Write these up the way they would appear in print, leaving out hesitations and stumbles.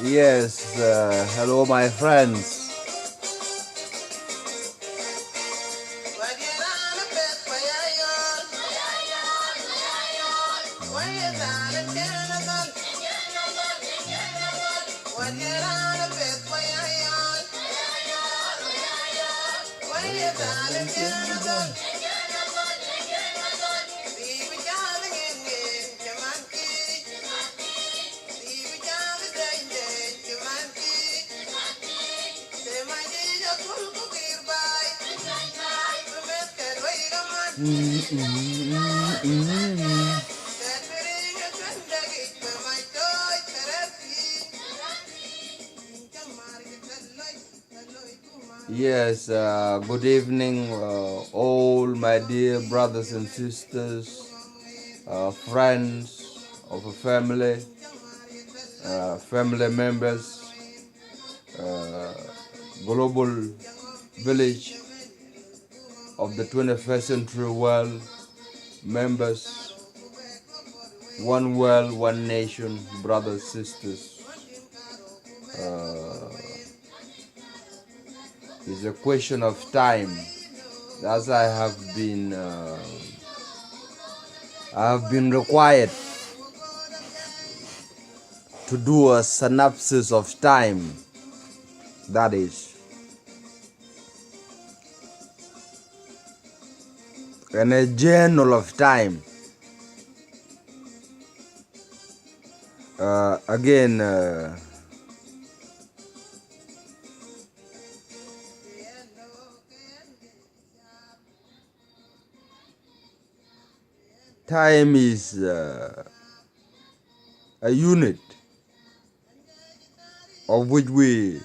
Yes, hello, my friends. Yes, good evening, all my dear brothers and sisters, friends of a family, family members, uh, global village of the 21st century world, members, one world, one nation, brothers, sisters. Uh, it's a question of time. As I have been required to do a synopsis of time, that is, and a journal of time. Again, time is a unit of which we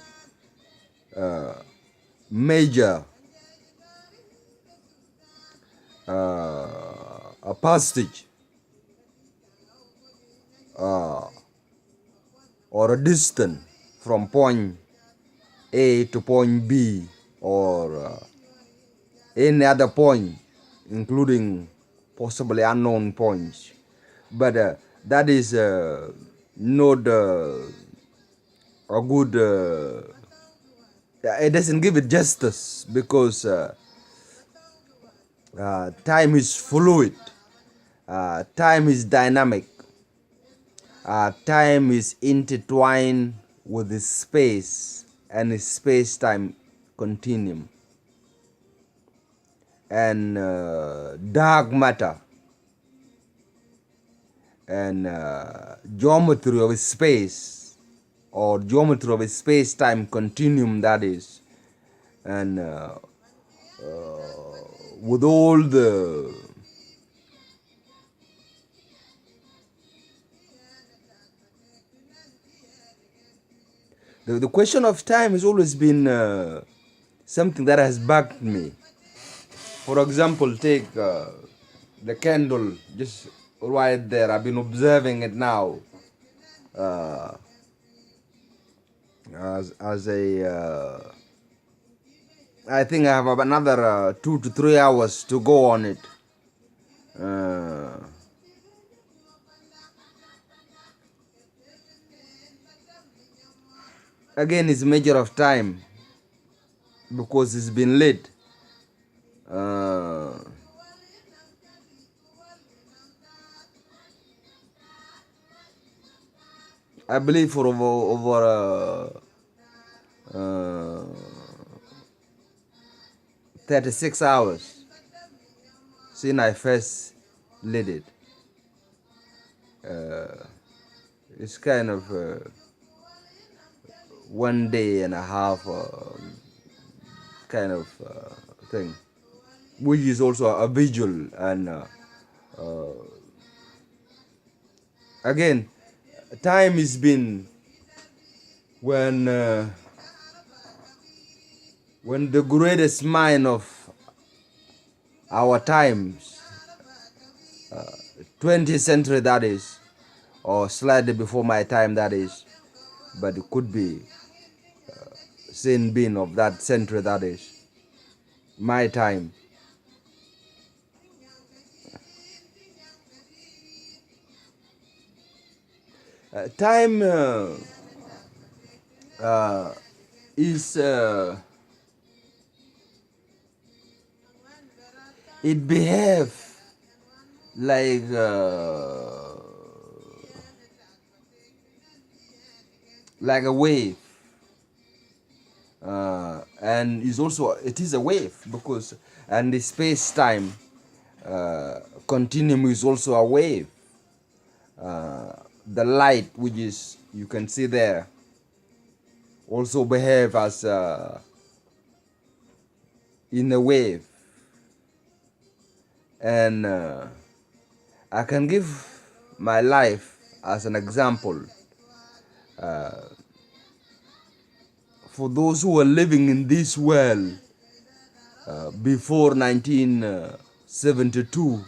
measure a passage or a distance from point A to point B, or any other point, including possibly unknown points. But that is not a good, it doesn't give it justice, because time is fluid, time is dynamic, time is intertwined with the space and the space-time continuum, and dark matter and geometry of space, or geometry of a space-time continuum, that is, and with all the question of time has always been something that has bugged me. For example, take the candle just right there. I've been observing it now as a. I think I have another 2 to 3 hours to go on it. Again, it's a measure of time because it's been late. I believe for over 36 hours since I first lit it. It's kind of 1 day and a half kind of thing, which is also a visual. And again, time has been when the greatest mind of our times, 20th century, that is, or slightly before my time, that is, but it could be sin being of that century, that is, my time. Time is it behave like a wave, and it is a wave because, and the space time continuum is also a wave. The light, which is you can see there, also behave as in a wave. And I can give my life as an example for those who were living in this world before 1972.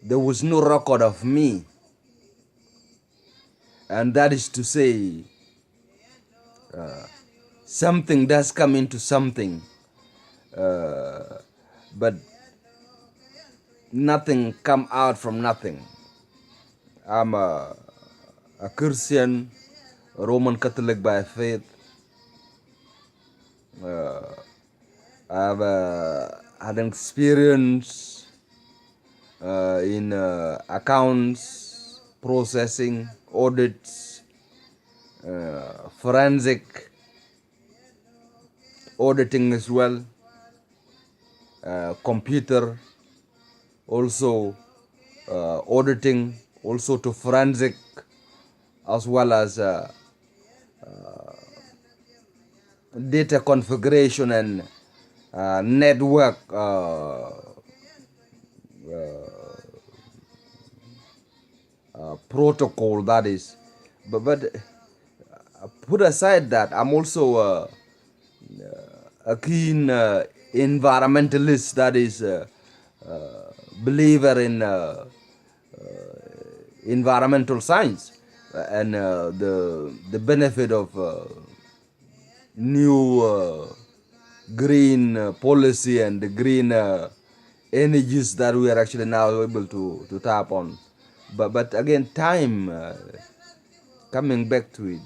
There was no record of me, and that is to say, something does come into something, but nothing come out from nothing. I'm a Christian, a Roman Catholic by faith. I've had an experience in accounts, processing, audits, forensic auditing as well, computer also auditing, also to forensic, as well as data configuration and network protocol, that is. But put aside that, I'm also a keen environmentalist, that is believer in environmental science and the benefit of new green policy and the green energies that we are actually now able to tap on. But again, time, coming back to it,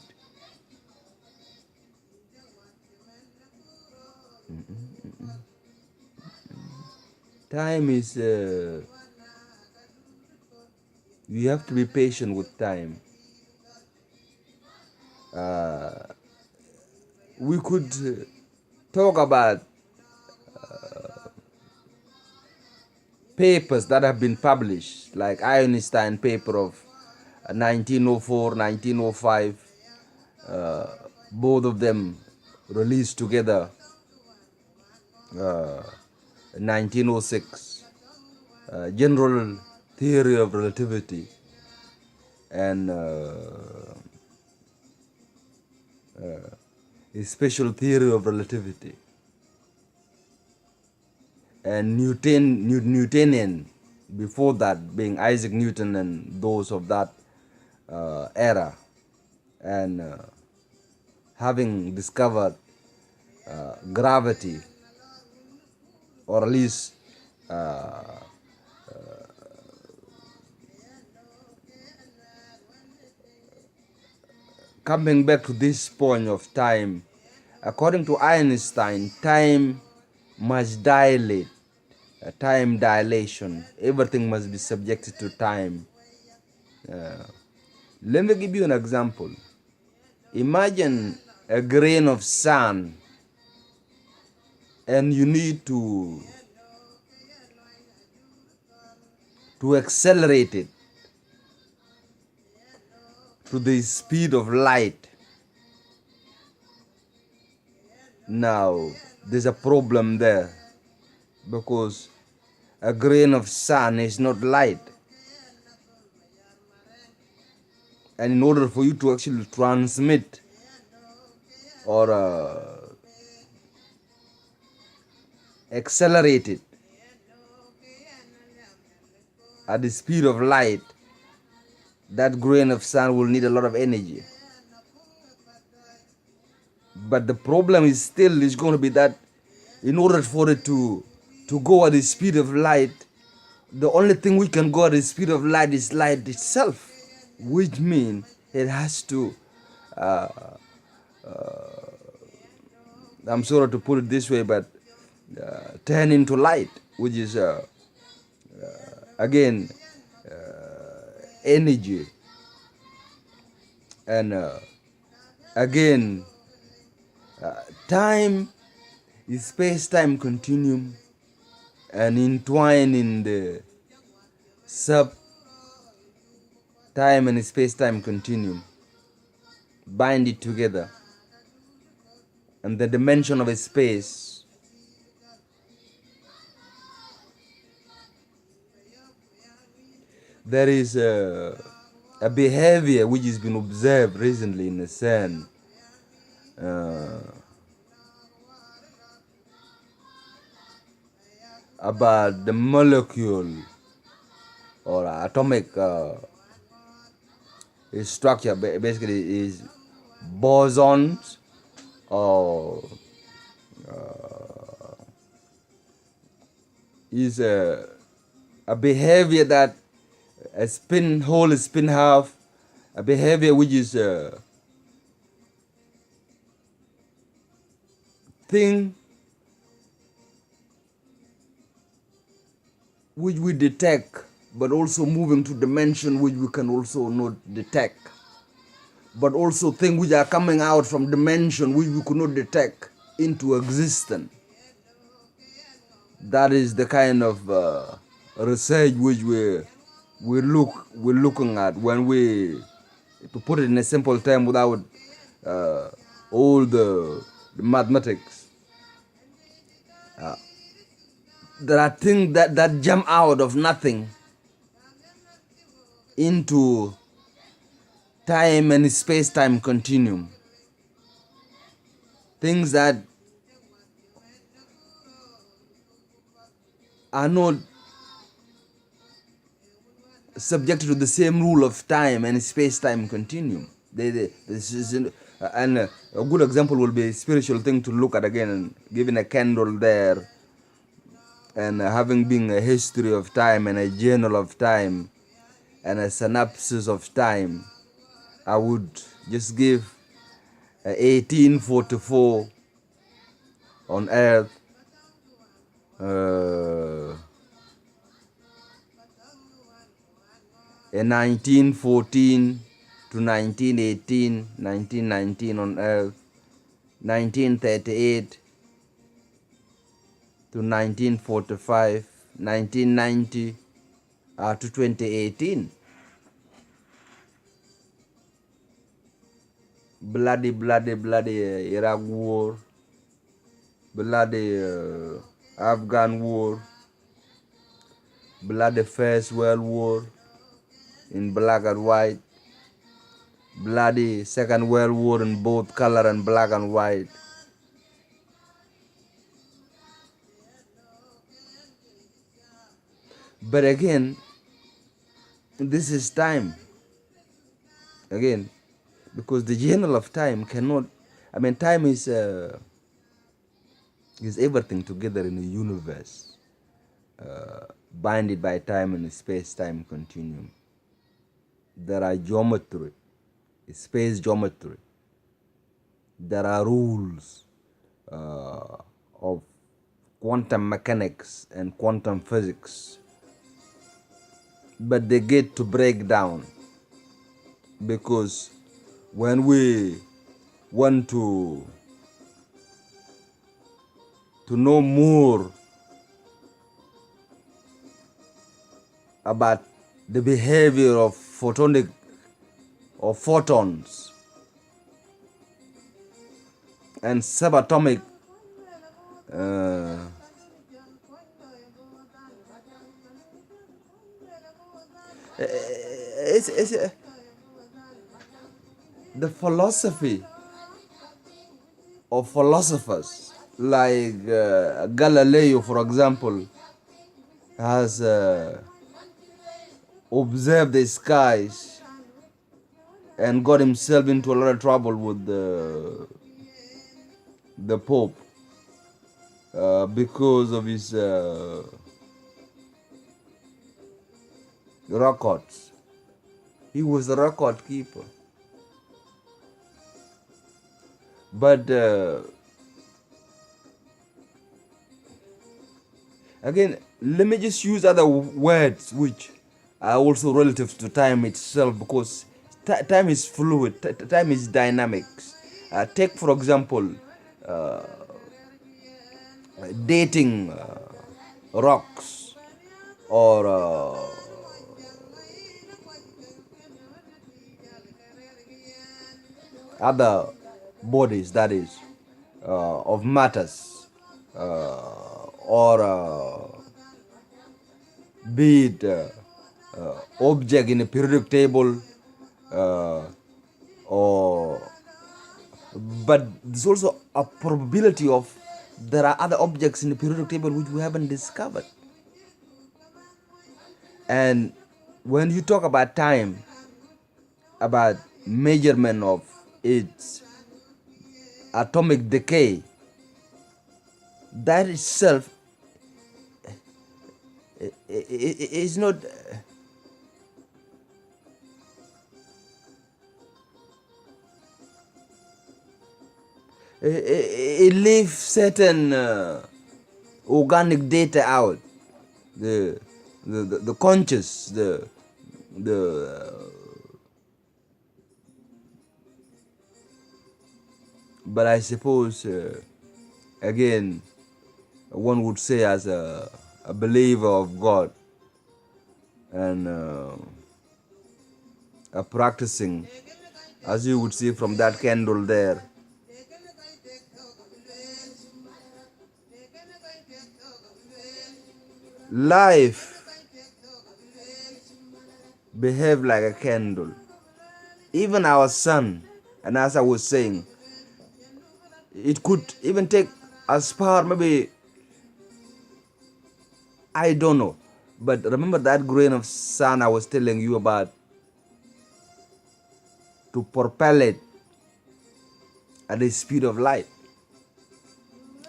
time is, you have to be patient with time. We could talk about papers that have been published, like Einstein paper of 1904, 1905, both of them released together 1906, general theory of relativity, and special theory of relativity, and Newtonian before that, being Isaac Newton and those of that era, and having discovered gravity, or at least coming back to this point of time, according to Einstein, time must dilate, time dilation. Everything must be subjected to time. Let me give you an example. Imagine a grain of sand, and you need to accelerate it to the speed of light. Now, there's a problem there, because a grain of sand is not light. And in order for you to actually transmit or accelerate it at the speed of light, that grain of sand will need a lot of energy. But the problem is still is going to be that in order for it to go at the speed of light, the only thing we can go at the speed of light is light itself, which means it has to I'm sorry to put it this way, but turn into light, which is again energy, and again time is space-time continuum, and entwined in the sub time and space-time continuum, bind it together, and the dimension of a space there is a behavior which has been observed recently in the sun about the molecule or atomic structure. Basically is bosons or is a behavior that a spin whole spin half, a behavior which is thing which we detect, but also moving to dimension which we can also not detect, but also things which are coming out from dimension which we could not detect into existence. That is the kind of research which we're looking at when we, to put it in a simple term without all the mathematics. There are things that jump out of nothing into time and space-time continuum. Things that are not subjected to the same rule of time and space-time continuum. And a good example will be a spiritual thing to look at again, and giving a candle there, and having been a history of time and a journal of time and a synopsis of time. I would just give 1844 on Earth, 1914 to 1918, 1919 on Earth, 1938 to 1945, 1990 to 2018. Bloody Iraq war, bloody Afghan war, bloody First World War in black and white, bloody Second World War in both color and black and white. But again, this is time. Again, because the journal of time cannot, time is everything together in the universe, bounded by time and space-time continuum. There are geometry, space geometry. There are rules of quantum mechanics and quantum physics, but they get to break down, because when we want to know more about the behavior of photonic or photons and subatomic the philosophy of philosophers like Galileo, for example, has observed the skies and got himself into a lot of trouble with the Pope because of his records. He was the record keeper. But again, let me just use other words which are also relative to time itself, because time is fluid, time is dynamics. Take for example, uh, dating rocks, or other bodies, that is, of matters, or be it object in a periodic table, uh, or but there's also a probability of there are other objects in the periodic table which we haven't discovered. And when you talk about time, about measurement of its atomic decay, that itself is not it leaves certain organic data out, the conscious, the but I suppose again, one would say, as a believer of God and a practicing, as you would see from that candle there, life behave like a candle. Even our sun, and as I was saying, it could even take as far, maybe, I don't know, but remember that grain of sun I was telling you about, to propel it at the speed of light,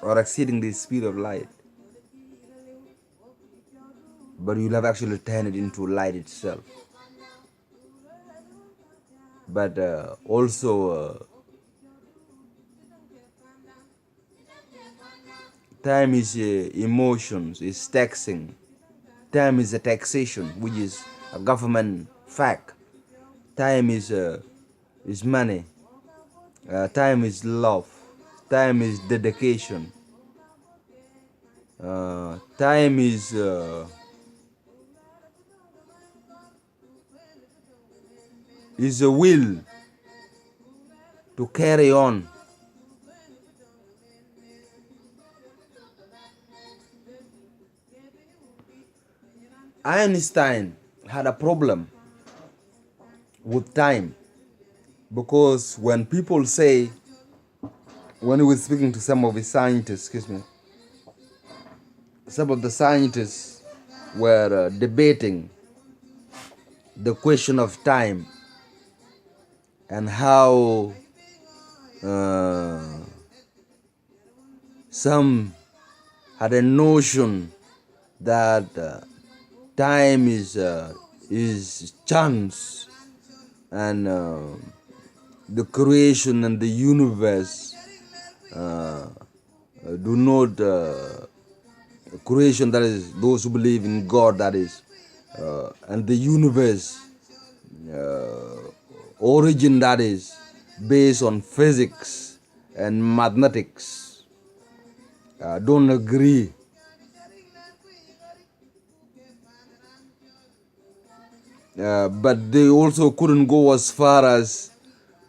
or exceeding the speed of light. But you'll have actually turned it into light itself. But also time is emotions, is taxing. Time is a taxation, which is a government fact. Time is money. Time is love. Time is dedication. Time is a will to carry on. Einstein had a problem with time, because when people say, when he was speaking to some of his scientists, some of the scientists were debating the question of time, and how some had a notion that time is chance, and the creation and the universe do not creation, that is, those who believe in God, that is, and the universe origin, that is, based on physics and mathematics, don't agree. But they also couldn't go as far as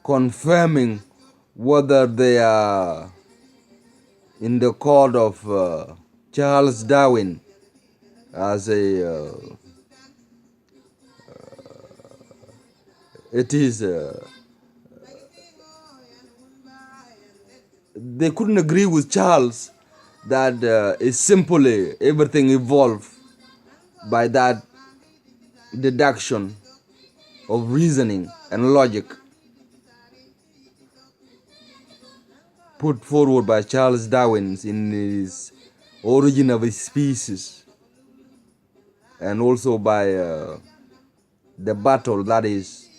confirming whether they are in the court of Charles Darwin as a it is they couldn't agree with Charles that it's simply everything evolved by that deduction of reasoning and logic put forward by Charles Darwin in his Origin of a Species, and also by the battle, that is,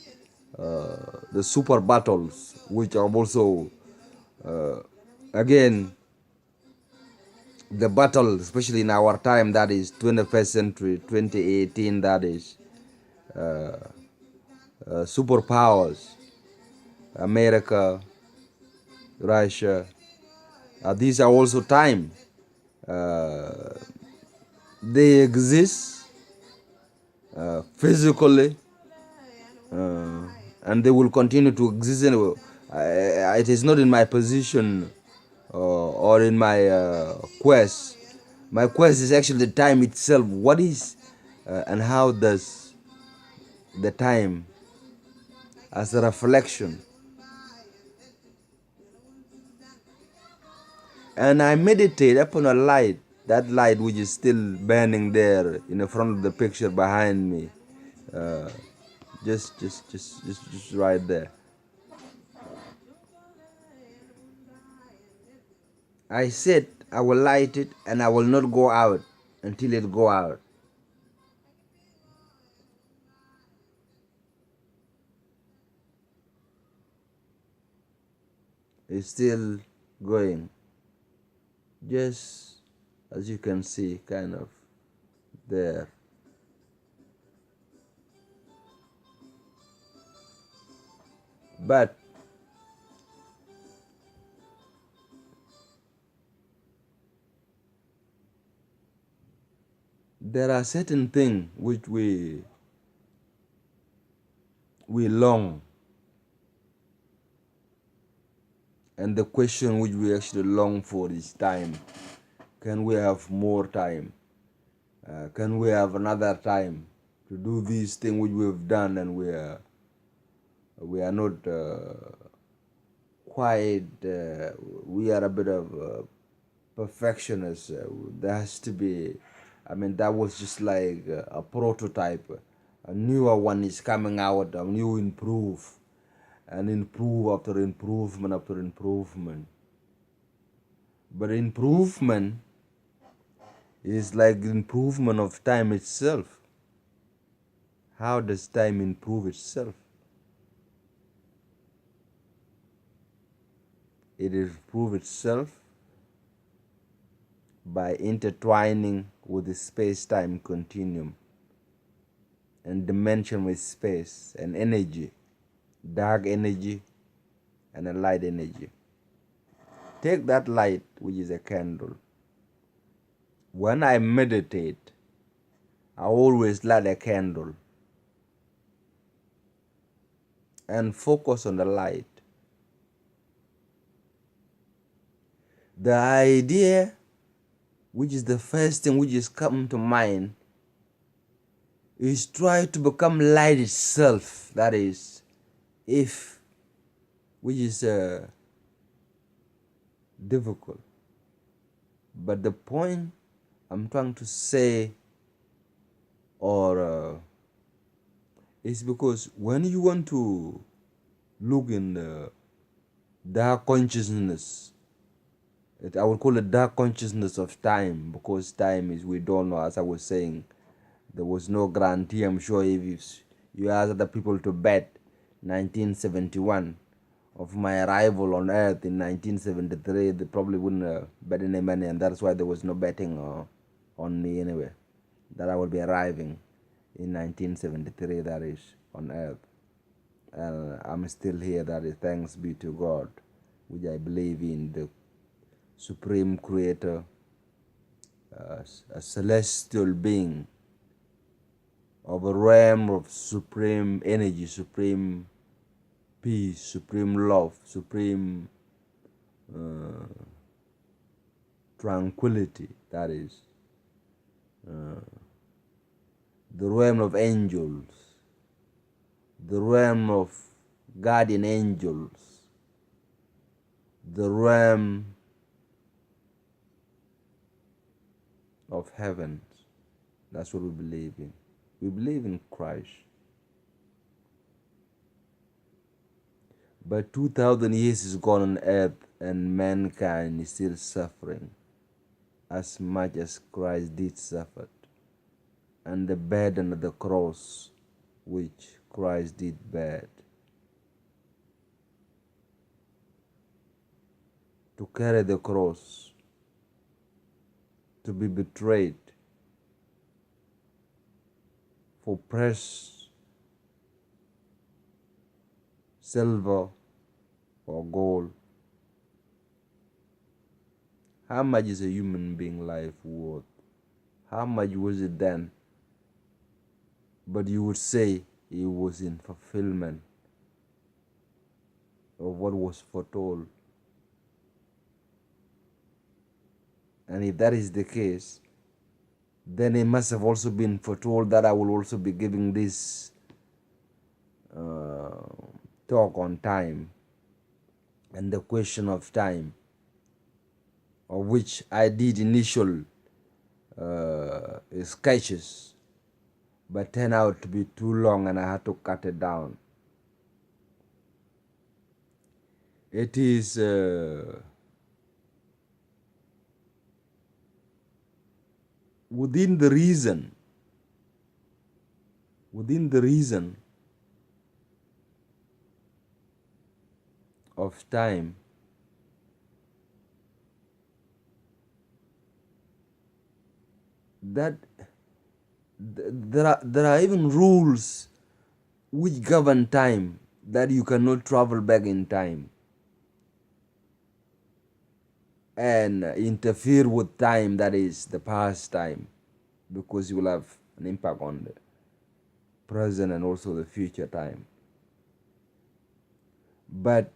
the super battles, which are also Again, the battle, especially in our time, that is 21st century, 2018, that is superpowers, America, Russia. These are also time. Uh, they exist physically, uh, and they will continue to exist. Anyway. It is not in my position or in my quest. My quest is actually the time itself. What is and how does the time as a reflection? And I meditate upon a light, that light which is still burning there in the front of the picture behind me, uh, just right there. I said I will light it and I will not go out until it go out. It's still going, just as you can see, kind of there. But there are certain things which we long, and the question which we actually long for is time. Can we have more time? Can we have another time to do these things which we've done, and we are not quite. We are a bit of perfectionists. There has to be. I mean, that was just like a prototype. A newer one is coming out. A new improve, and improve after improvement after improvement. But improvement is like improvement of time itself. How does time improve itself? It improves itself by intertwining with the space-time continuum and dimension with space and energy, dark energy and a light energy. Take that light, which is a candle. When I meditate, I always light a candle and focus on the light. The idea, which is the first thing which is come to mind, is try to become light itself. That is, which is difficult. But the point I'm trying to say, is because when you want to look in the dark consciousness, I would call it dark consciousness of time, because time is, we don't know, as I was saying, there was no guarantee. I'm sure if you ask other people to bet 1971 of my arrival on Earth in 1973, they probably wouldn't bet any money, and that's why there was no betting on me anyway, that I will be arriving in 1973, that is, on Earth. And I'm still here, that is thanks be to God, which I believe in, the supreme creator, a celestial being of a realm of supreme energy, supreme peace, supreme love, supreme tranquility, that is the realm of angels, the realm of guardian angels, the realm of heavens. That's what we believe in. We believe in Christ. But 2,000 years is gone on earth, and mankind is still suffering as much as Christ did suffer, and the burden of the cross which Christ did bear. to carry the cross, to be betrayed for precious silver or gold. How much is a human being life worth? How much was it then? But you would say it was in fulfillment of what was foretold. And if that is the case, then it must have also been foretold that I will also be giving this talk on time and the question of time, of which I did initial sketches, but turned out to be too long and I had to cut it down. It is within the reason of time that there are even rules which govern time, that you cannot travel back in time and interfere with time, that is the past time, because you will have an impact on the present and also the future time. But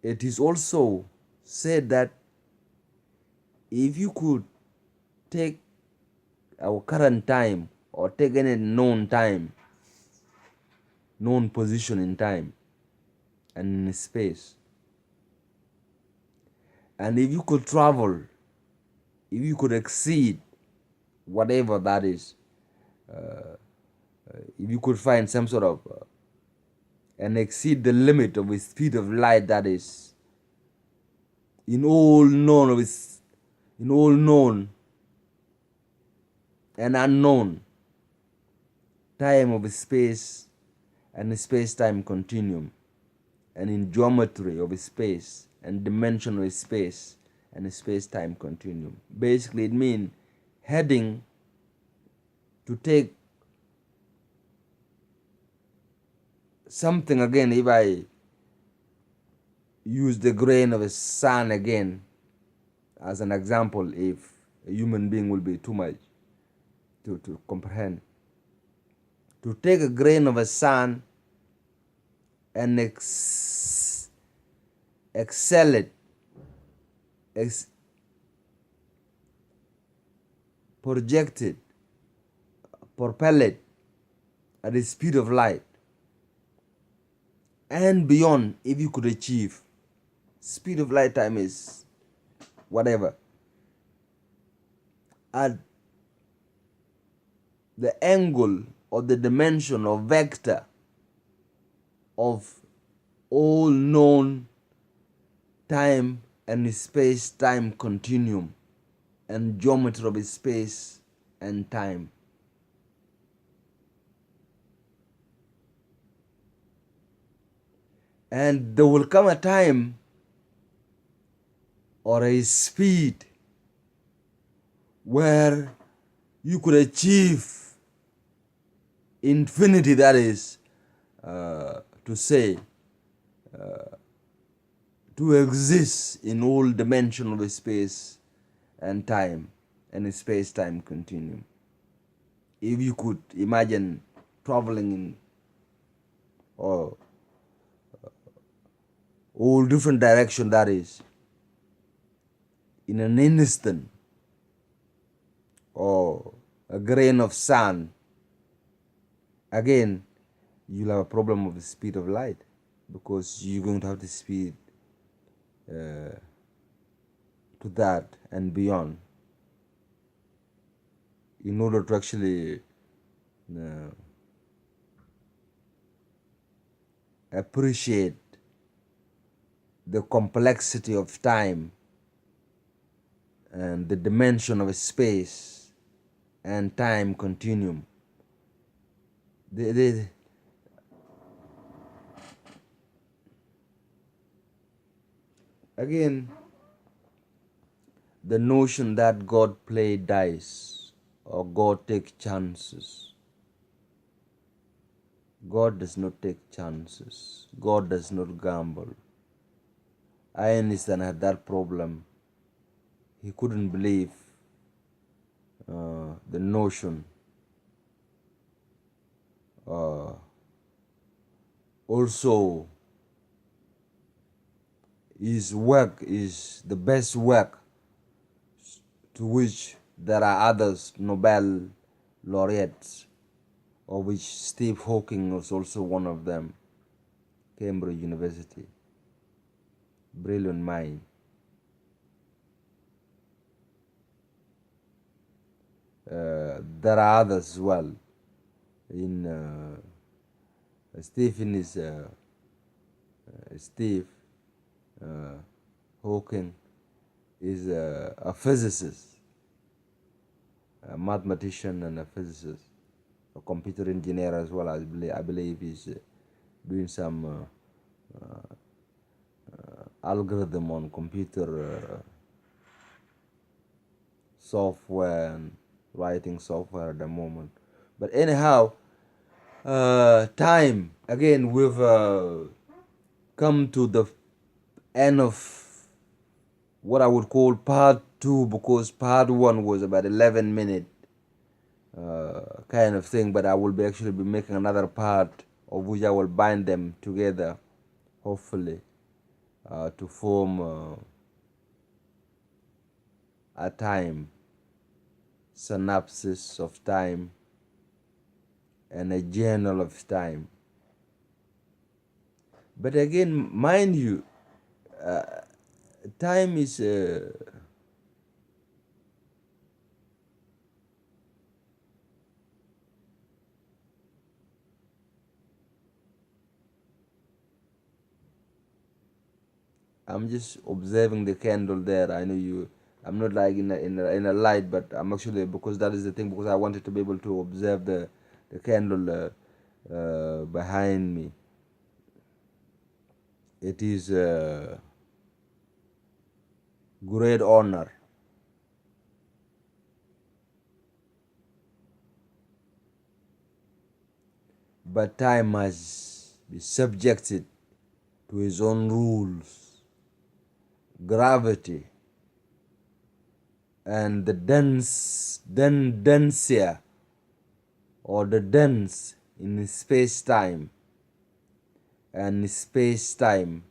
it is also said that if you could take our current time or take any known time, known position in time and in space, and if you could travel, if you could exceed whatever that is, if you could find some sort of and exceed the limit of the speed of light, that is in all known and unknown time of space and space-time continuum, and in geometry of space and dimension of space and space-time continuum. Basically, it means heading to take something again. If I use the grain of a sun again as an example, if a human being will be too much to comprehend, to take a grain of a sun and excel it, project it, propel it at the speed of light and beyond. If you could achieve speed of light, time is whatever, at the angle or the dimension or vector of all known time and space-time continuum and geometry of space and time. And there will come a time or a speed where you could achieve infinity, that is to say, to exist in all dimension of space and time and space-time continuum. If you could imagine traveling in all different direction, that is in an instant, or a grain of sand, again you'll have a problem of the speed of light, because you're going to have the speed to that and beyond in order to actually appreciate the complexity of time and the dimension of space and time continuum. Again, the notion that God play dice or God take chances. God does not take chances. God does not gamble. Einstein had that problem. He couldn't believe the notion. Also, his work is the best work, to which there are others Nobel laureates, of which Steve Hawking was also one of them. Cambridge University. Brilliant mind. There are others as well. Steve Hawking is a physicist, a mathematician and a physicist, a computer engineer as well. I believe he's doing some algorithm on computer software and writing software at the moment. But anyhow, time again, we've come to the end of what I would call part 2, because part 1 was about 11-minute kind of thing, but I will be actually be making another part of which I will bind them together, hopefully, to form a time synopsis of time and a journal of time. But again, mind you, time is I'm just observing the candle there. I know you. I'm not like in a light, but I'm actually, because that is the thing. Because I wanted to be able to observe the candle behind me. It is a great honor. But time must be subjected to its own rules, gravity, and the denser, or the dense in space-time, and space-time